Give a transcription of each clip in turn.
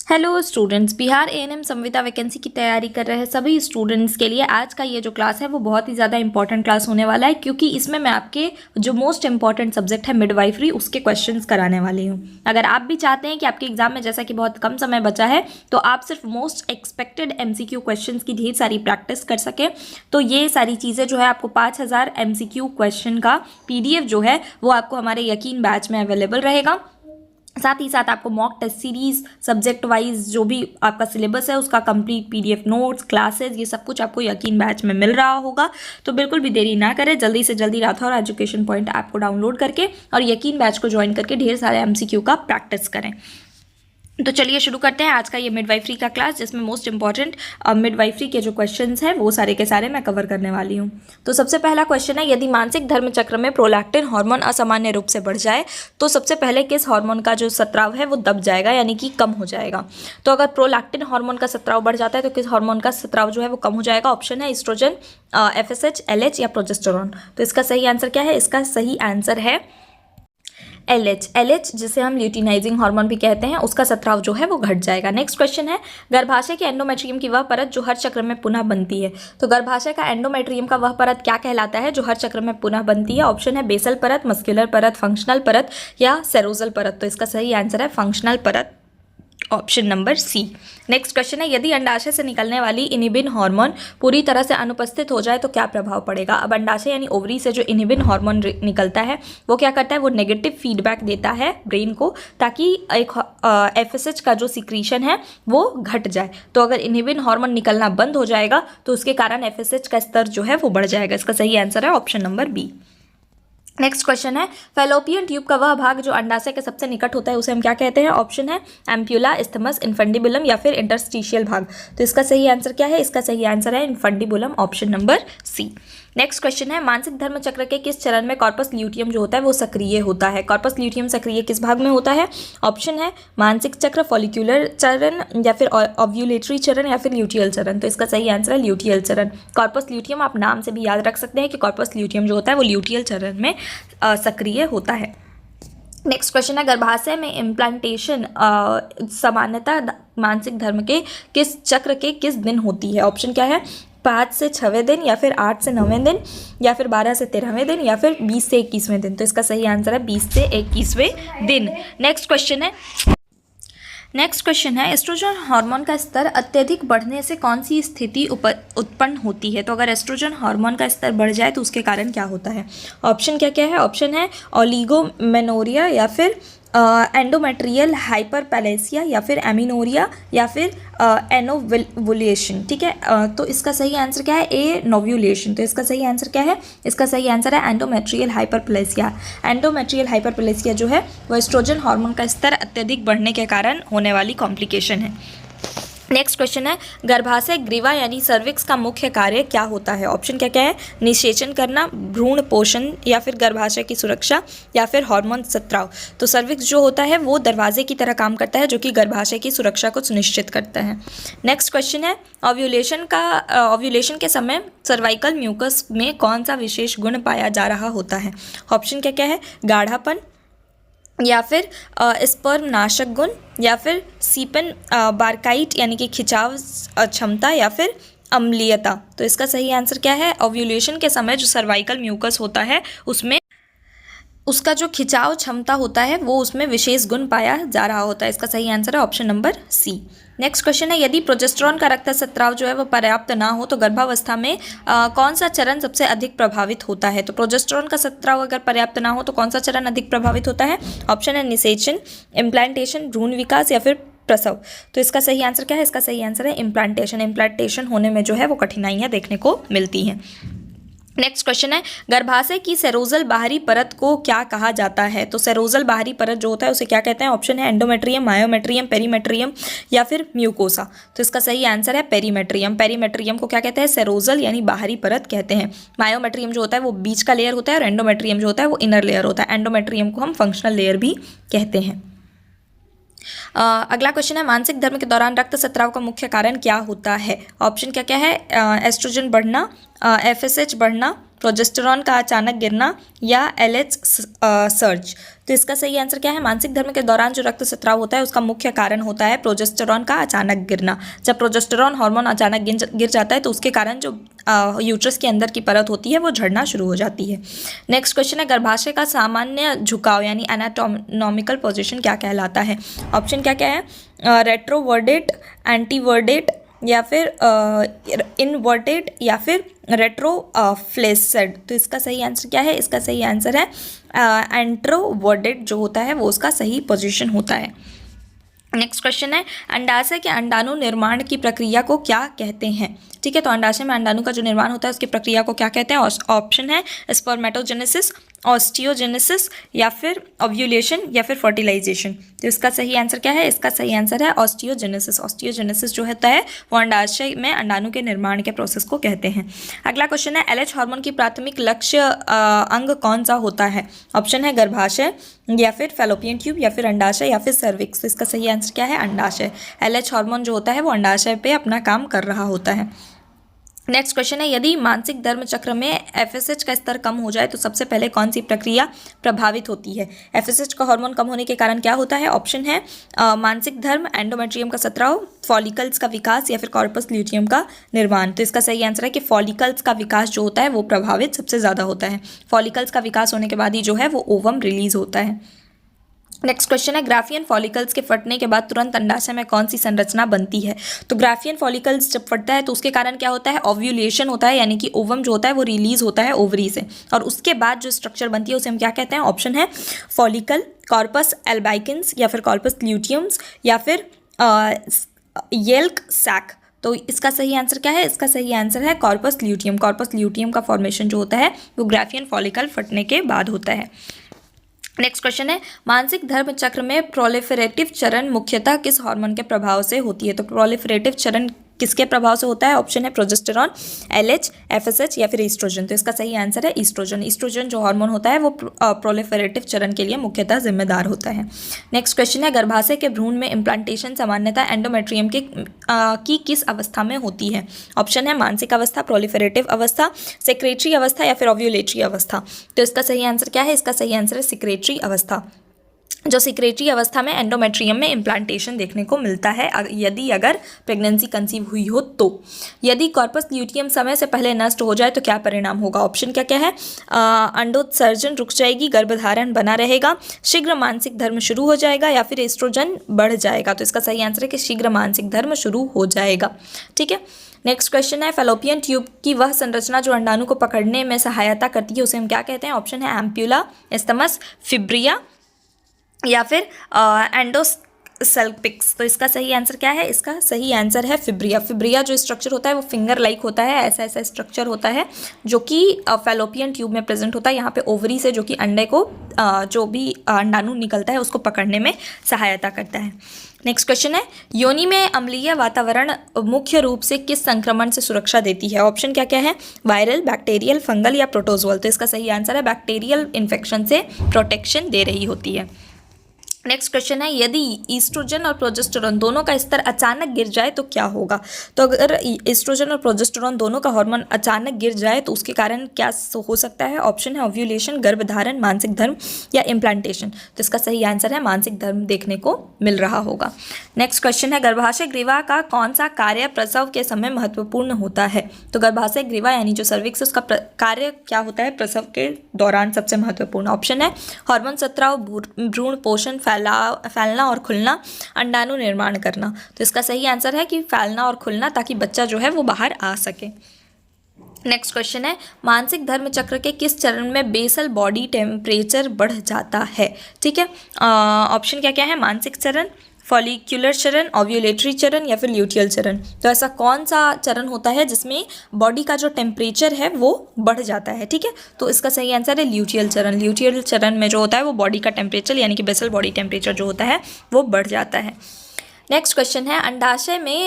Hello students, Bihar ANM संविदा vacancy की तैयारी कर रहे हैं सभी स्टूडेंट्स के लिए आज का ये जो क्लास है वो बहुत ही ज़्यादा इंपॉर्टेंट क्लास होने वाला है, क्योंकि इसमें मैं आपके जो मोस्ट इंपॉर्टेंट सब्जेक्ट है मिडवाइफरी उसके क्वेश्चंस कराने वाली हूँ। अगर आप भी चाहते हैं कि आपके एग्जाम में जैसा कि बहुत कम समय बचा है तो आप सिर्फ मोस्ट एक्सपेक्टेड एमसीक्यू क्वेश्चंस की ढेर सारी प्रैक्टिस कर सकें, तो ये सारी चीज़ें जो है आपको 5000 एमसीक्यू क्वेश्चन का PDF जो है वो आपको हमारे यकीन बैच में अवेलेबल रहेगा। साथ ही साथ आपको mock test series subject wise जो भी आपका सिलेबस है उसका कंप्लीट PDF नोट्स क्लासेस ये सब कुछ आपको यकीन बैच में मिल रहा होगा। तो बिल्कुल भी देरी ना करें, जल्दी से जल्दी राठौर एजुकेशन पॉइंट ऐप को डाउनलोड करके और यकीन बैच को ज्वाइन करके ढेर सारे MCQ का प्रैक्टिस करें। तो चलिए शुरू करते हैं आज का ये मिडवाइफरी का क्लास, जिसमें मोस्ट इंपॉर्टेंट मिडवाइफरी के जो क्वेश्चंस हैं वो सारे के सारे मैं कवर करने वाली हूँ। तो सबसे पहला क्वेश्चन है, यदि मानसिक धर्म चक्र में प्रोलैक्टिन हार्मोन असामान्य रूप से बढ़ जाए तो सबसे पहले किस हार्मोन का जो स्राव है वो दब जाएगा, यानी कि कम हो जाएगा। तो अगर प्रोलैक्टिन हार्मोन का स्राव बढ़ जाता है तो किस हार्मोन का स्राव जो है वो कम हो जाएगा। ऑप्शन है एस्ट्रोजन, FSH, LH या प्रोजेस्टेरोन। तो इसका सही आंसर क्या है? इसका सही आंसर है LH, जिसे हम ल्यूटिनाइजिंग हार्मोन भी कहते हैं, उसका स्राव जो है वो घट जाएगा। नेक्स्ट क्वेश्चन है, गर्भाशय के एंडोमेट्रियम की वह परत जो हर चक्र में पुनः बनती है। तो गर्भाशय का एंडोमेट्रियम का वह परत क्या कहलाता है जो हर चक्र में पुनः बनती है। ऑप्शन है बेसल परत, मस्कुलर परत, फंक्शनल परत या सेरोजल परत। तो इसका सही आंसर है फंक्शनल परत, option number C. Next question है, यदि अंडाशय से निकलने वाली इनिबिन हार्मोन पूरी तरह से अनुपस्थित हो जाए तो क्या प्रभाव पड़ेगा। अब अंडाशय यानी ओवरी से जो इनिबिन हार्मोन निकलता है वो क्या करता है, वो नेगेटिव फीडबैक देता है ब्रेन को, ताकि एक FSH का जो सिक्रीशन है वो घट जाए। तो अगर इनिबिन हार्मोन निकलना बंद हो जाएगा तो उसके कारण FSH का स्तर जो है वो बढ़ जाएगा। इसका सही आंसर है option number B. Next question है, फैलोपियन ट्यूब का वह भाग जो अंडाशय के सबसे निकट होता है उसे हम क्या कहते हैं। ऑप्शन है एम्प्यूला, इस्थमस, इन्फंडिबुलम या फिर इंटरस्टिशियल भाग। तो इसका सही आंसर क्या है? इसका सही आंसर है infundibulum, option number C. Next question है, मानसिक धर्म चक्र के किस चरण में कॉर्पस ल्यूटियम जो होता है वो सक्रिय होता है। कॉर्पस ल्यूटियम सक्रिय किस भाग में होता है। ऑप्शन है मानसिक चक्र, फॉलिक्यूलर चरण या फिर ओव्यूलेटरी चरण या फिर ल्यूटियल चरण। तो इसका सही आंसर है ल्यूटियल चरण। कॉर्पस ल्यूटियम आप नाम से भी याद रख सकते हैं कि कॉर्पस ल्यूटियम जो होता है वो ल्यूटियल चरण में सक्रिय होता है। नेक्स्ट क्वेश्चन है, गर्भाशय में इम्प्लांटेशन सामान्यतः मानसिक धर्म के किस चक्र के किस दिन होती है। ऑप्शन क्या है, 5 से 6वें दिन या फिर 8 से 9वें दिन या फिर 12 से 13वें दिन या फिर 20 से 21वें दिन। तो इसका सही आंसर है 20 से 21वें दिन। नेक्स्ट क्वेश्चन है, एस्ट्रोजन हार्मोन का स्तर अत्यधिक बढ़ने से कौन सी स्थिति उत्पन्न होती है। तो अगर एस्ट्रोजन हार्मोन का स्तर बढ़ जाए तो उसके कारण क्या होता है। ऑप्शन क्या क्या है। ऑप्शन है ओलिगोमेनोरिया या फिर एंडोमेट्रियल हाइपरप्लेसिया या फिर एमिनोरिया या फिर एनोवुलेशन। ठीक है, तो इसका सही आंसर क्या है, ए नोव्यूलेशन। तो इसका सही आंसर क्या है, इसका सही आंसर है एंडोमेट्रियल हाइपरप्लेसिया। एंडोमेट्रियल हाइपरप्लेसिया जो है वो एस्ट्रोजन हार्मोन का स्तर अत्यधिक बढ़ने के कारण होने वाली कॉम्प्लिकेशन है। नेक्स्ट क्वेश्चन है, गर्भाशय ग्रीवा यानी सर्विक्स का मुख्य कार्य क्या होता है। ऑप्शन क्या क्या है, निषेचन करना, भ्रूण पोषण या फिर गर्भाशय की सुरक्षा या फिर हार्मोन स्राव। तो सर्विक्स जो होता है वो दरवाजे की तरह काम करता है जो कि गर्भाशय की सुरक्षा को सुनिश्चित करता है। नेक्स्ट क्वेश्चन है, ओव्यूलेशन के समय सर्वाइकल म्यूकस में कौन सा विशेष गुण पाया जा रहा होता है। ऑप्शन क्या क्या है, गाढ़ापन या फिर स्पर्म नाशक गुण या फिर सीपन बारकाइट यानी कि खिंचाव क्षमता या फिर अम्लीयता। तो इसका सही आंसर क्या है, ओव्यूलेशन के समय जो सर्वाइकल म्यूकस होता है उसमें उसका जो खिंचाव क्षमता होता है वो उसमें विशेष गुण पाया जा रहा होता है। इसका सही आंसर है option number C. Next question है, यदि प्रोजेस्टेरोन का रक्तस्राव जो है वो पर्याप्त ना हो तो गर्भावस्था में कौन सा चरण सबसे अधिक प्रभावित होता है। तो प्रोजेस्टेरोन का स्राव अगर पर्याप्त ना हो तो कौन सा चरण अधिक प्रभावित होता है। ऑप्शन है निषेचन, इम्प्लांटेशन, भ्रूण विकास या फिर प्रसव। तो इसका सही आंसर क्या है, इसका सही आंसर है इम्प्लांटेशन। इम्प्लांटेशन होने में जो है वो कठिनाइयाँ देखने को मिलती हैं। नेक्स्ट क्वेश्चन है, गर्भाशय की सेरोजल बाहरी परत को क्या कहा जाता है। तो सेरोजल बाहरी परत जो होता है उसे क्या कहते हैं। ऑप्शन है एंडोमेट्रियम, मायोमेट्रियम, पेरीमेट्रियम या फिर म्यूकोसा। तो इसका सही आंसर है पेरीमेट्रियम। पेरीमेट्रियम को क्या कहते हैं, सेरोजल यानी बाहरी परत कहते हैं। मायोमेट्रियम जो होता है वो बीच का लेयर होता है और एंडोमेट्रियम जो होता है वो इनर लेयर होता है। एंडोमेट्रियम को हम फंक्शनल लेयर भी कहते हैं। अगला क्वेश्चन है, मानसिक धर्म के दौरान रक्तस्राव का मुख्य कारण क्या होता है। ऑप्शन क्या क्या है, एस्ट्रोजन बढ़ना, FSH बढ़ना, प्रोजेस्टेरॉन का अचानक गिरना या LH सर्ज। तो इसका सही आंसर क्या है? मासिक धर्म के दौरान जो रक्त स्राव होता है उसका मुख्य कारण होता है प्रोजेस्टेरॉन का अचानक गिरना। जब प्रोजेस्टेरॉन हार्मोन अचानक गिर जाता है तो उसके कारण जो यूट्रस के अंदर की परत होती है वो झड़ना शुरू हो जाती है। नेक्स्ट क्वेश्चन है, गर्भाशय का सामान्य झुकाव यानी एनाटोमिकल पोजीशन क्या कहलाता है? ऑप्शन क्या क्या है? रेट्रोवर्डेड, एंटीवर्डेड, या फिर इनवर्टेड, या फिर रेट्रो फ्लेसेड। तो इसका सही आंसर क्या है? इसका सही आंसर है एंट्रोवर्डेड जो होता है वो उसका सही पोजीशन होता है। नेक्स्ट क्वेश्चन है, अंडाशय के अंडाणु निर्माण की प्रक्रिया को क्या कहते हैं? ठीक है, तो अंडाशय में अंडाणु का जो निर्माण होता है उसकी प्रक्रिया को क्या कहते हैं? ऑप्शन है स्पर्मेटोजेनेसिस, ऑस्टियोजेनेसिस, या फिर ओव्यूलेशन, या फिर फर्टिलाइजेशन। तो इसका सही आंसर क्या है? इसका सही आंसर है ऑस्टियोजेनेसिस। ऑस्टियोजेनेसिस जो होता है वो अंडाशय में अंडाणु के निर्माण के प्रोसेस को कहते हैं। अगला क्वेश्चन है, एलएच हार्मोन की प्राथमिक लक्ष्य अंग कौन सा होता है? ऑप्शन है गर्भाशय, या फिर फैलोपियन ट्यूब, या फिर अंडाशय, या फिर सर्विक्स। तो इसका सही आंसर क्या है? अंडाशय। एलएच हार्मोन जो होता है वो अंडाशय पे अपना काम कर रहा होता है। नेक्स्ट क्वेश्चन है, यदि मानसिक धर्म चक्र में एफएसएच का स्तर कम हो जाए तो सबसे पहले कौन सी प्रक्रिया प्रभावित होती है? एफएसएच का हार्मोन कम होने के कारण क्या होता है? ऑप्शन है मानसिक धर्म, एंडोमेट्रियम का स्राव, फॉलिकल्स का विकास, या फिर कॉर्पस ल्यूटियम का निर्माण। तो इसका सही आंसर है कि फॉलिकल्स का विकास जो होता है वो प्रभावित सबसे ज़्यादा होता है। फॉलिकल्स का विकास होने के बाद ही जो है वो ओवम रिलीज होता है। नेक्स्ट क्वेश्चन है, ग्राफियन फॉलिकल्स के फटने के बाद तुरंत अंडाशय में कौन सी संरचना बनती है? तो ग्राफियन फॉलिकल्स जब फटता है तो उसके कारण क्या होता है? ओव्यूलेशन होता है, यानी कि ओवम जो होता है वो रिलीज होता है ओवरी से, और उसके बाद जो स्ट्रक्चर बनती है उसे हम क्या कहते हैं? ऑप्शन है फॉलिकल, कॉर्पस एल्बाइकिन्स, या फिर कॉर्पस ल्यूटियम्स, या फिर येल्क सैक। तो इसका सही आंसर क्या है? इसका सही आंसर है कॉर्पस ल्यूटियम। कॉर्पस ल्यूटियम का फॉर्मेशन जो होता है वो ग्राफियन फॉलिकल फटने के बाद होता है। नेक्स्ट क्वेश्चन है, मानसिक धर्म चक्र में प्रोलिफरेटिव चरण मुख्यतः किस हार्मोन के प्रभाव से होती है? तो प्रोलिफरेटिव चरण किसके प्रभाव से होता है? ऑप्शन है प्रोजेस्टेरॉन, एलएच, एफएसएच, या फिर ईस्ट्रोजन। तो इसका सही आंसर है ईस्ट्रोजन। ईस्ट्रोजन जो हार्मोन होता है वो प्रोलिफरेटिव चरण के लिए मुख्यतः जिम्मेदार होता है। नेक्स्ट क्वेश्चन है, गर्भाशय के भ्रूण में इम्प्लांटेशन सामान्यतः एंडोमेट्रियम की किस अवस्था में होती है? ऑप्शन है मानसिक अवस्था, प्रोलिफरेटिव अवस्था, सेक्रेटरी अवस्था, या फिर ओव्यूलेटरी अवस्था। तो इसका सही आंसर क्या है? इसका सही आंसर है सेक्रेटरी अवस्था। जो सिक्रेटरी अवस्था में एंडोमेट्रियम में इम्प्लांटेशन देखने को मिलता है यदि अगर प्रेगनेंसी कंसीव हुई हो तो। यदि कॉर्पस ल्यूटियम समय से पहले नष्ट हो जाए तो क्या परिणाम होगा? ऑप्शन क्या क्या है? अंडोत्सर्जन रुक जाएगी, गर्भधारण बना रहेगा, शीघ्र मानसिक धर्म शुरू हो जाएगा, या फिर एस्ट्रोजन बढ़ जाएगा। तो इसका सही आंसर है कि शीघ्र मानसिक धर्म शुरू हो जाएगा। ठीक है, नेक्स्ट क्वेश्चन है, फैलोपियन ट्यूब की वह संरचना जो अंडाणु को पकड़ने में सहायता करती है उसे हम क्या कहते हैं? ऑप्शन है एम्प्यूला, एस्थमस, फिब्रिया, या फिर एंडोसल्पिक्स। तो इसका सही आंसर क्या है? इसका सही आंसर है फिब्रिया। फिब्रिया जो स्ट्रक्चर होता है वो फिंगर लाइक होता है, ऐसा ऐसा स्ट्रक्चर होता है जो कि फैलोपियन ट्यूब में प्रेजेंट होता है। यहाँ पे ओवरी से जो कि अंडे को जो भी अंडाणु निकलता है उसको पकड़ने में सहायता करता है। नेक्स्ट क्वेश्चन है, योनि में अम्लीय वातावरण मुख्य रूप से किस संक्रमण से सुरक्षा देती है? ऑप्शन क्या क्या है? वायरल, बैक्टीरियल, फंगल, या प्रोटोजोअल। तो इसका सही आंसर है बैक्टीरियल इन्फेक्शन से प्रोटेक्शन दे रही होती है। नेक्स्ट क्वेश्चन है, यदि ईस्ट्रोजन और प्रोजेस्टेरॉन दोनों का स्तर अचानक गिर जाए तो क्या होगा? तो अगर ईस्ट्रोजन और प्रोजेस्टेरॉन दोनों का हार्मोन अचानक गिर जाए तो उसके कारण क्या हो सकता है? ऑप्शन है ओव्यूलेशन, गर्भधारण, मानसिक धर्म, या इम्प्लांटेशन। तो इसका सही आंसर है मानसिक धर्म देखने को मिल रहा होगा। नेक्स्ट क्वेश्चन है, गर्भाशय ग्रीवा का कौन सा कार्य प्रसव के समय महत्वपूर्ण होता है? तो गर्भाशय ग्रीवा यानी जो सर्विक्स उसका कार्य क्या होता है प्रसव के दौरान सबसे महत्वपूर्ण? ऑप्शन है हार्मोन स्राव, भ्रूण पोषण, फैलना और खुलना, अंडाणु निर्माण करना। तो इसका सही आंसर है कि फैलना और खुलना, ताकि बच्चा जो है वो बाहर आ सके। नेक्स्ट क्वेश्चन है, मानसिक धर्म चक्र के किस चरण में बेसल बॉडी टेम्परेचर बढ़ जाता है? ठीक है, ऑप्शन क्या क्या है? मानसिक चरण, फॉलिक्यूलर चरण, ओव्यूलेटरी चरण, या फिर ल्यूटियल चरण। तो ऐसा कौन सा चरण होता है जिसमें बॉडी का जो टेम्परेचर है वो बढ़ जाता है? ठीक है, तो इसका सही आंसर है ल्यूटियल चरण। ल्यूटियल चरण में जो होता है वो बॉडी का टेम्परेचर यानी कि बेसल बॉडी टेम्परेचर जो होता है वो बढ़ जाता है। नेक्स्ट क्वेश्चन है, अंडाशय में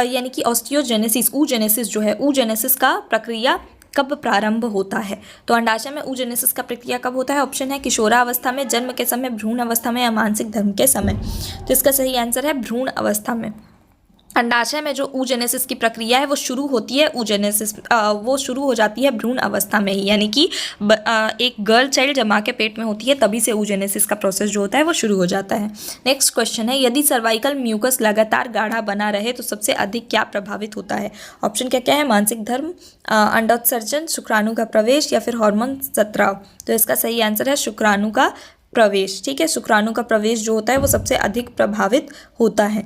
यानी कि ऑस्टियोजेनेसिस, ऊजेनेसिस जो है, ऊजेनेसिस का प्रक्रिया कब प्रारंभ होता है? तो अंडाशय में ऊजेनेसिस का प्रक्रिया कब होता है? ऑप्शन है किशोरावस्था में, जन्म के समय, भ्रूण अवस्था में, या मानसिक धर्म के समय। तो इसका सही आंसर है भ्रूण अवस्था में। अंडाशय में जो oogenesis की प्रक्रिया है वो शुरू होती है oogenesis वो शुरू हो जाती है भ्रूण अवस्था में ही, यानी कि एक गर्ल चाइल्ड जब माँ के पेट में होती है तभी से oogenesis का प्रोसेस जो होता है वो शुरू हो जाता है। नेक्स्ट क्वेश्चन है, यदि सर्वाइकल म्यूकस लगातार गाढ़ा बना रहे तो सबसे अधिक क्या प्रभावित होता है? ऑप्शन क्या क्या है? मानसिक धर्म, अंडोत्सर्जन, शुक्राणु का प्रवेश या फिर हार्मोन स्त्राव। तो इसका सही आंसर है शुक्राणु का प्रवेश। ठीक है, शुक्राणु का प्रवेश जो होता है वो सबसे अधिक प्रभावित होता है।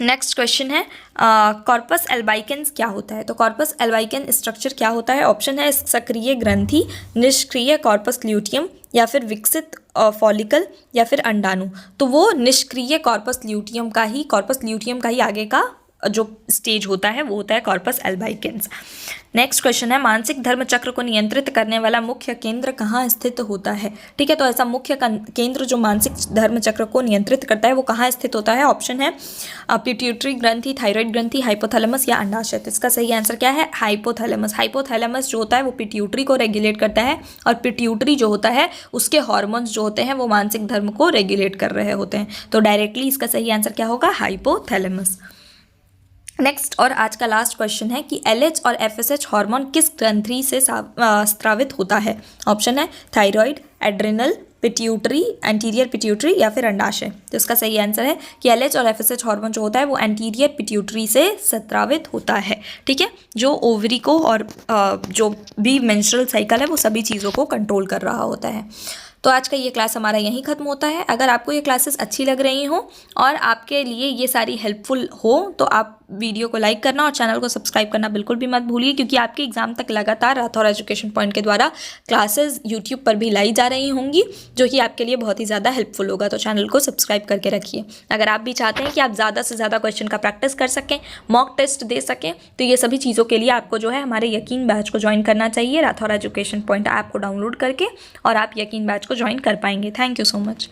नेक्स्ट क्वेश्चन है, कॉर्पस एल्बाइकेंस क्या होता है? तो कॉर्पस एल्बाइकेन स्ट्रक्चर क्या होता है? ऑप्शन है सक्रिय ग्रंथि, निष्क्रिय कॉर्पस ल्यूटियम या फिर विकसित फॉलिकल या फिर अंडाणु। तो वो निष्क्रिय कॉर्पस ल्यूटियम का ही आगे का जो स्टेज होता है वो होता है कॉर्पस एल्बाइकेंस। नेक्स्ट क्वेश्चन है, मानसिक धर्म चक्र को नियंत्रित करने वाला मुख्य केंद्र कहाँ स्थित होता है? ठीक है, तो ऐसा मुख्य केंद्र जो मानसिक धर्म चक्र को नियंत्रित करता है वो कहाँ स्थित होता है? ऑप्शन है पिट्यूटरी ग्रंथि, थायराइड ग्रंथि, हाइपोथैलेमस या अंडाशय। तो इसका सही आंसर क्या है? हाइपोथैलेमस। हाइपोथैलेमस जो होता है वो पिट्यूटरी को रेगुलेट करता है और पिट्यूटरी जो होता है उसके हॉर्मोन्स जो होते हैं वो मानसिक धर्म को रेगुलेट कर रहे होते हैं। तो डायरेक्टली इसका सही आंसर क्या होगा? हाइपोथैलेमस। नेक्स्ट और आज का लास्ट क्वेश्चन है कि LH और FSH हार्मोन किस ग्रंथि से स्रावित होता है? ऑप्शन है thyroid, adrenal, pituitary, anterior pituitary या फिर अंडाशय। तो इसका सही आंसर है कि LH और FSH हार्मोन जो होता है वो एंटीरियर पिट्यूटरी से स्रावित होता है। ठीक है, जो ओवरी को और जो भी मेंस्ट्रुअल साइकिल है वो सभी चीज़ों को कंट्रोल कर रहा होता है। तो आज का ये क्लास हमारा यहीं ख़त्म होता है। अगर आपको ये क्लासेस अच्छी लग रही हों और आपके लिए ये सारी हेल्पफुल हो तो आप वीडियो को लाइक करना और चैनल को सब्सक्राइब करना बिल्कुल भी मत भूलिए, क्योंकि आपके एग्जाम तक लगातार राठौर एजुकेशन पॉइंट के द्वारा क्लासेस यूट्यूब पर भी लाई जा रही होंगी, जो कि आपके लिए बहुत ही ज़्यादा हेल्पफुल होगा। तो चैनल को सब्सक्राइब करके रखिए। अगर आप भी चाहते हैं कि आप ज़्यादा से ज़्यादा क्वेश्चन का प्रैक्टिस कर सकें, मॉक टेस्ट दे सकें, तो ये सभी चीज़ों के लिए आपको जो है हमारे यकीन बैच को ज्वाइन करना चाहिए। राठौर एजुकेशन पॉइंट ऐप को डाउनलोड करके और आप यकीन बैच को ज्वाइन कर पाएंगे। Thank you so much.